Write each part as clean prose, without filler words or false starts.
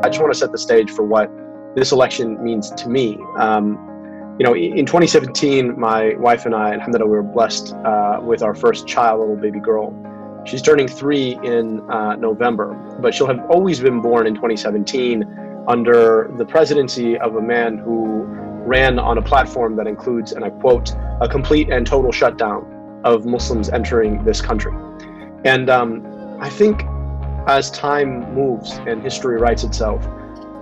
I just want to set the stage for what this election means to me. In 2017, my wife and I, alhamdulillah, we were blessed with our first child, a little baby girl. She's turning 3 in November, but she'll have always been born in 2017 under the presidency of a man who ran on a platform that includes, and I quote, a complete and total shutdown of Muslims entering this country. And I think as time moves and history writes itself,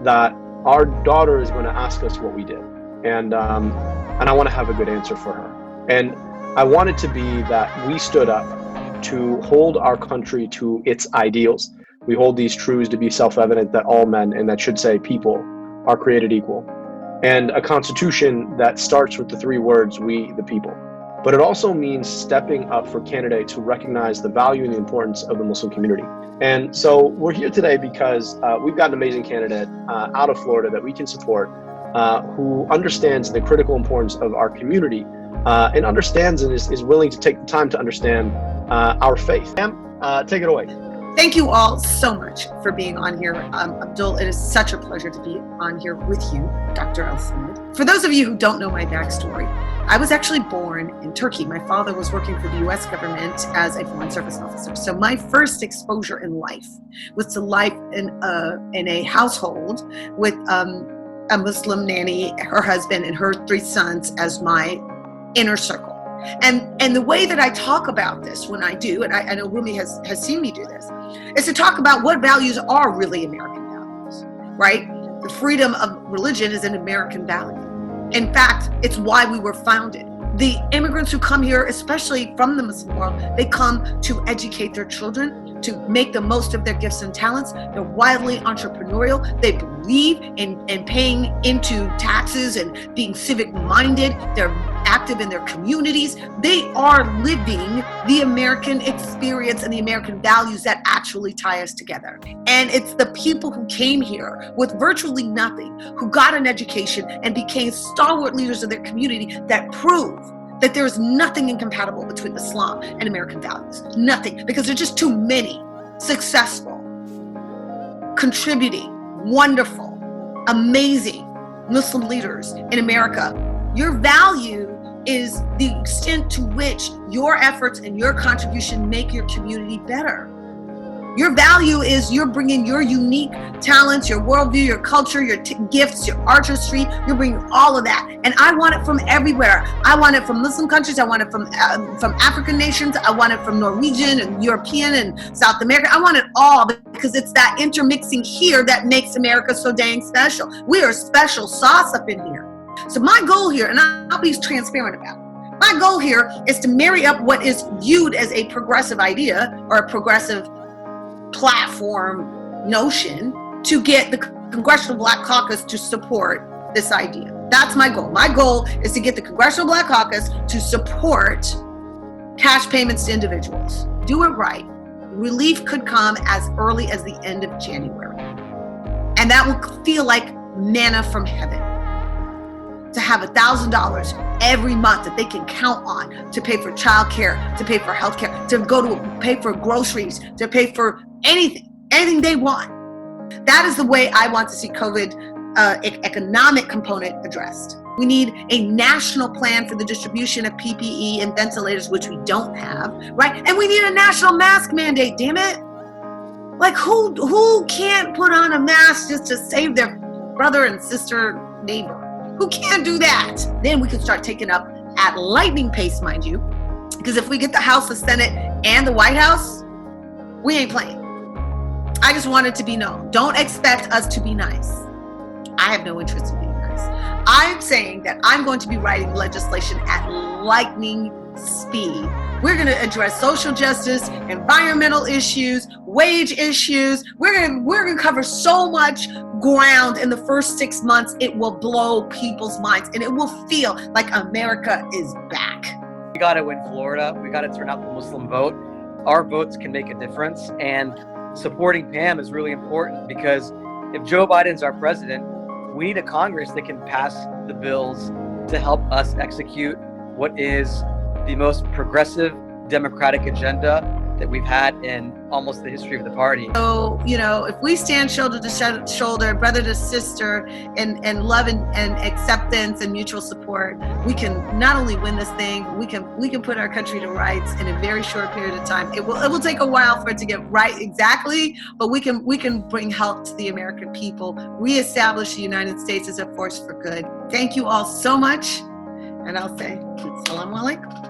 that our daughter is going to ask us what we did. And I want to have a good answer for her. And I want it to be that we stood up to hold our country to its ideals. We hold these truths to be self-evident, that all men, and that should say people, are created equal. And a constitution that starts with the 3 words, we the people. But it also means stepping up for candidates who recognize the value and the importance of the Muslim community. And so we're here today because we've got an amazing candidate out of Florida that we can support, who understands the critical importance of our community and understands and is willing to take the time to understand our faith. Pam, take it away. Thank you all so much for being on here. Abdul, it is such a pleasure to be on here with you, Dr. El-Sayed. For those of you who don't know my backstory, I was actually born in Turkey. My father was working for the US government as a foreign service officer. So my first exposure in life was to life in a household with a Muslim nanny, her husband, and her 3 sons as my inner circle. And the way that I talk about this when I do, and I know Rumi has seen me do this, is to talk about what values are really American values, right? The freedom of religion is an American value. In fact, it's why we were founded. The immigrants who come here, especially from the Muslim world, they come to educate their children, to make the most of their gifts and talents. They're wildly entrepreneurial. They believe in paying into taxes and being civic minded. They're active in their communities. They are living the American experience and the American values that actually tie us together. And it's the people who came here with virtually nothing, who got an education and became stalwart leaders of their community, that prove that there is nothing incompatible between Islam and American values. Nothing, because there are just too many successful, contributing, wonderful, amazing Muslim leaders in America. Your value is the extent to which your efforts and your contribution make your community better. Your value is you're bringing your unique talents, your worldview, your culture, your gifts, your artistry. You're bringing all of that. And I want it from everywhere. I want it from Muslim countries. I want it from African nations. I want it from Norwegian and European and South America. I want it all, because it's that intermixing here that makes America so dang special. We are special sauce up in here. So my goal here, and I'll be transparent about it, my goal here is to marry up what is viewed as a progressive idea or a progressive platform notion to get the Congressional Black Caucus to support this idea. That's my goal. My goal is to get the Congressional Black Caucus to support cash payments to individuals. Do it right. Relief could come as early as the end of January. And that will feel like manna from heaven. To have $1,000 every month that they can count on to pay for childcare, to pay for healthcare, to pay for groceries, to pay for anything they want. That is the way I want to see COVID economic component addressed. We need a national plan for the distribution of PPE and ventilators, which we don't have, right? And we need a national mask mandate, damn it. Like who can't put on a mask just to save their brother and sister neighbor? Who can't do that? Then we can start taking up at lightning pace, mind you, because if we get the House, the Senate, and the White House, we ain't playing. I just want it to be known. Don't expect us to be nice. I have no interest in being nice. I'm saying that I'm going to be writing legislation at lightning speed. We're going to address social justice, environmental issues, wage issues. We're going to cover so much ground in the first 6 months. It will blow people's minds, and it will feel like America is back. We got to win Florida. We got to turn out the Muslim vote. Our votes can make a difference, and supporting Pam is really important, because if Joe Biden's our president, we need a Congress that can pass the bills to help us execute what is the most progressive democratic agenda that we've had in almost the history of the party. So, if we stand shoulder to shoulder, brother to sister, and love and acceptance and mutual support, we can not only win this thing, we can put our country to rights in a very short period of time. It will take a while for it to get right exactly, but we can bring help to the American people, reestablish the United States as a force for good. Thank you all so much, and I'll say, Assalamu alaikum.